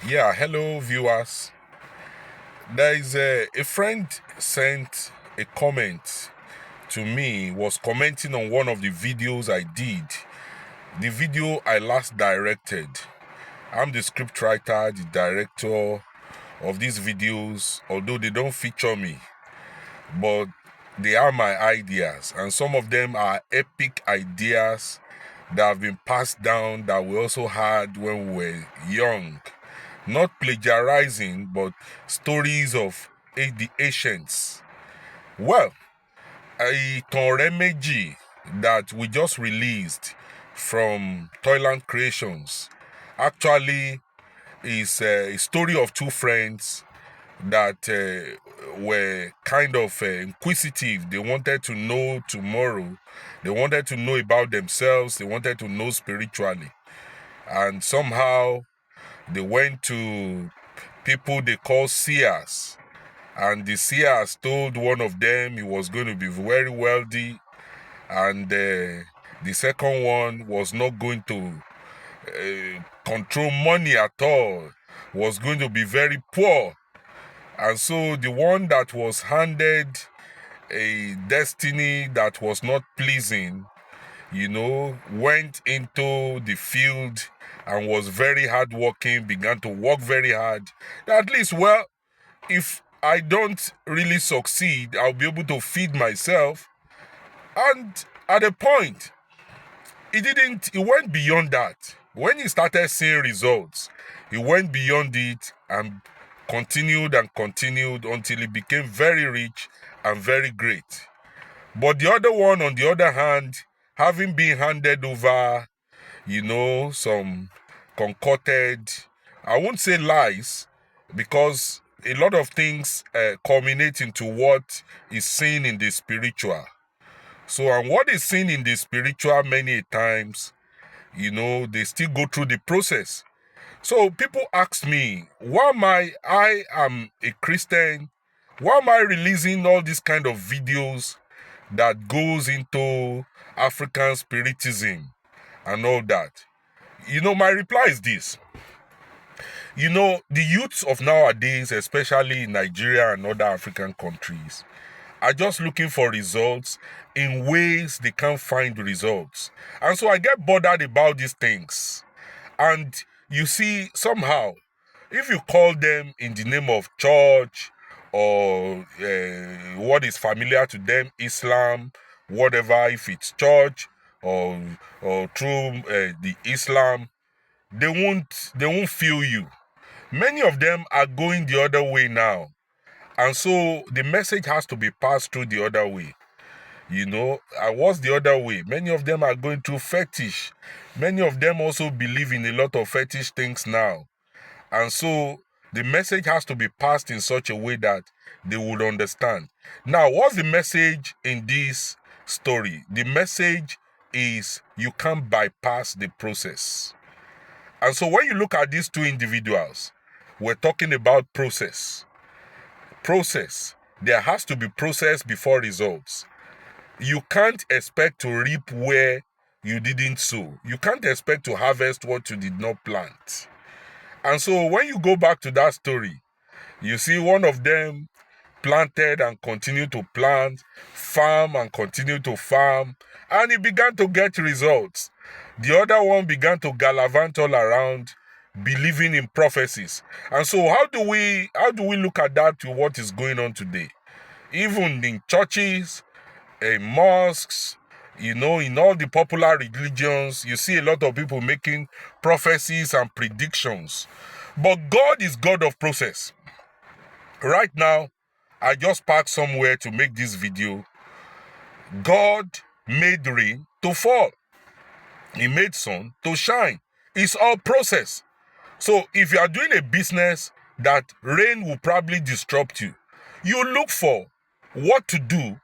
Yeah, hello viewers. There is a friend sent a comment to me, was commenting on one of the videos I did. The video I last directed. I'm the scriptwriter, the director of these videos, although they don't feature me, but they are my ideas, and some of them are epic ideas that have been passed down that we also had when we were young. Not plagiarizing, but stories of the ancients. Well, Itan Meji that we just released from Toyland Creations actually is a story of two friends that were kind of inquisitive. They wanted to know tomorrow. They wanted to know about themselves. They wanted to know spiritually. And somehow they went to people they call seers. And the seers told one of them he was going to be very wealthy, and the second one was not going to control money at all, was going to be very poor. And so the one that was handed a destiny that was not pleasing, went into the field and was very hardworking, began to work very hard. At least, well, if I don't really succeed, I'll be able to feed myself. And at a point, it went beyond that. When he started seeing results, he went beyond it and continued until he became very rich and very great. But the other one, on the other hand, having been handed over, some concocted, I won't say lies, because a lot of things culminate into what is seen in the spiritual. So, and what is seen in the spiritual many times, they still go through the process. So people ask me, why am I am a Christian, why am I releasing all these kind of videos that goes into African spiritism and all that? My reply is this. The youths of nowadays, especially in Nigeria and other African countries, are just looking for results in ways they can't find results. And so I get bothered about these things. And you see, somehow, if you call them in the name of church or what is familiar to them, Islam, whatever, if it's church or through the Islam, they won't feel you. Many of them are going the other way now. And so the message has to be passed through the other way. And what's the other way? Many of them are going through fetish. Many of them also believe in a lot of fetish things now. And so the message has to be passed in such a way that they would understand. Now, what's the message in this story? The message is you can't bypass the process. And so when you look at these two individuals, we're talking about process. Process. There has to be process before results. You can't expect to reap where you didn't sow. You can't expect to harvest what you did not plant. And so when you go back to that story, you see one of them planted and continued to plant, farm and continued to farm, and he began to get results. The other one began to gallivant all around, believing in prophecies. And so how do we look at that to what is going on today? Even in churches, in mosques, in all the popular religions, you see a lot of people making prophecies and predictions. But God is God of process. Right now, I just parked somewhere to make this video. God made rain to fall. He made sun to shine. It's all process. So if you are doing a business that rain will probably disrupt you, you look for what to do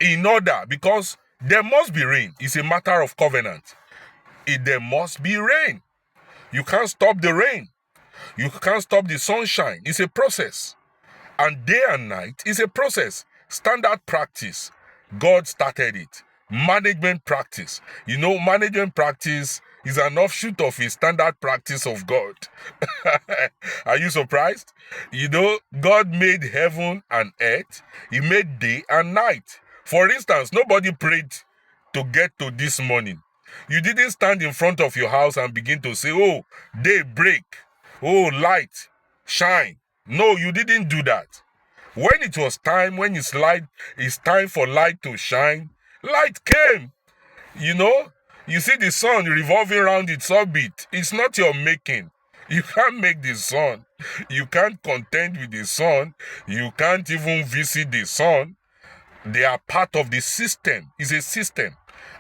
in order, because there must be rain. It's a matter of covenant. There must be rain. You can't stop the rain. You can't stop the sunshine. It's a process. And day and night is a process. Standard practice. God started it. Management practice. Management practice is an offshoot of a standard practice of God. Are you surprised? You know, God made heaven and earth. He made day and night. For instance, nobody prayed to get to this morning. You didn't stand in front of your house and begin to say, oh, day break. Oh, light, shine. No, you didn't do that. When it was time, when it's time for light to shine, light came. You know, you see the sun revolving around its orbit. It's not your making. You can't make the sun. You can't contend with the sun. You can't even visit the sun. They are part of the system. It's a system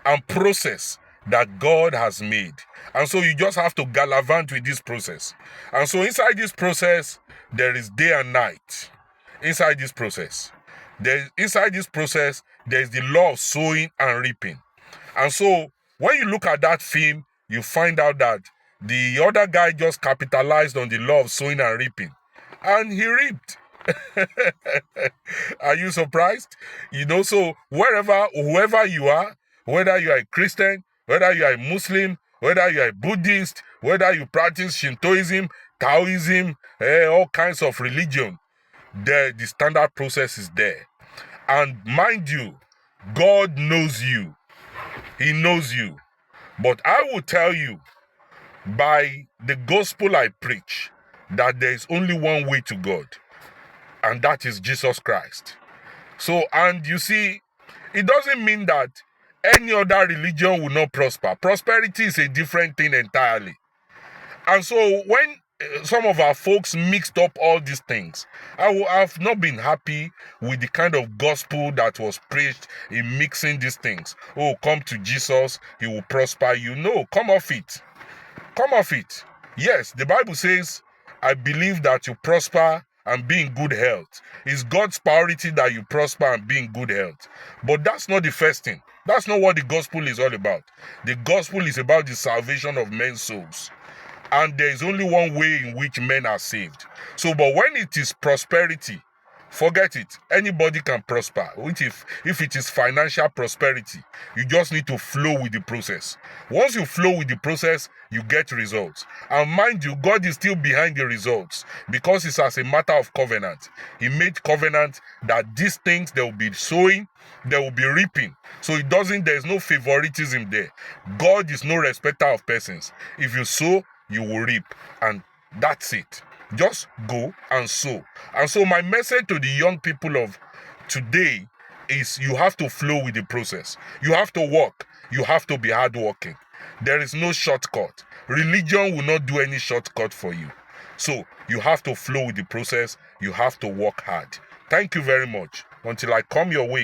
and process that God has made. And so you just have to gallivant with this process. And so inside this process, there is day and night. Inside this process, there is the law of sowing and reaping. And so when you look at that film, you find out that the other guy just capitalized on the law of sowing and reaping, and he reaped. Are you surprised? You know, so whoever you are, whether you are a Christian, whether you are a Muslim, whether you are a Buddhist, whether you practice Shintoism, Taoism, all kinds of religion, the standard process is there. And mind you, God knows you. He knows you. But I will tell you, by the gospel I preach, that there is only one way to God, and that is Jesus Christ. So, and you see, it doesn't mean that any other religion will not prosper. Prosperity is a different thing entirely. And so when some of our folks mixed up all these things, I have not been happy with the kind of gospel that was preached in mixing these things. Oh, come to Jesus, he will prosper you. No, come off it. Come off it. Yes, the Bible says, I believe that you prosper and be in good health. It's God's priority that you prosper and be in good health. But that's not the first thing. That's not what the gospel is all about. The gospel is about the salvation of men's souls. And there is only one way in which men are saved. So, but when it is prosperity, forget it. Anybody can prosper. If it is financial prosperity, you just need to flow with the process. Once you flow with the process, you get results. And mind you, God is still behind the results because it's as a matter of covenant. He made covenant that these things, they will be sowing, they will be reaping. So there's no favoritism there. God is no respecter of persons. If you sow, you will reap, and that's it. Just go and sow. And so my message to the young people of today is you have to flow with the process. You have to work. You have to be hardworking. There is no shortcut. Religion will not do any shortcut for you. So you have to flow with the process. You have to work hard. Thank you very much. Until I come your way.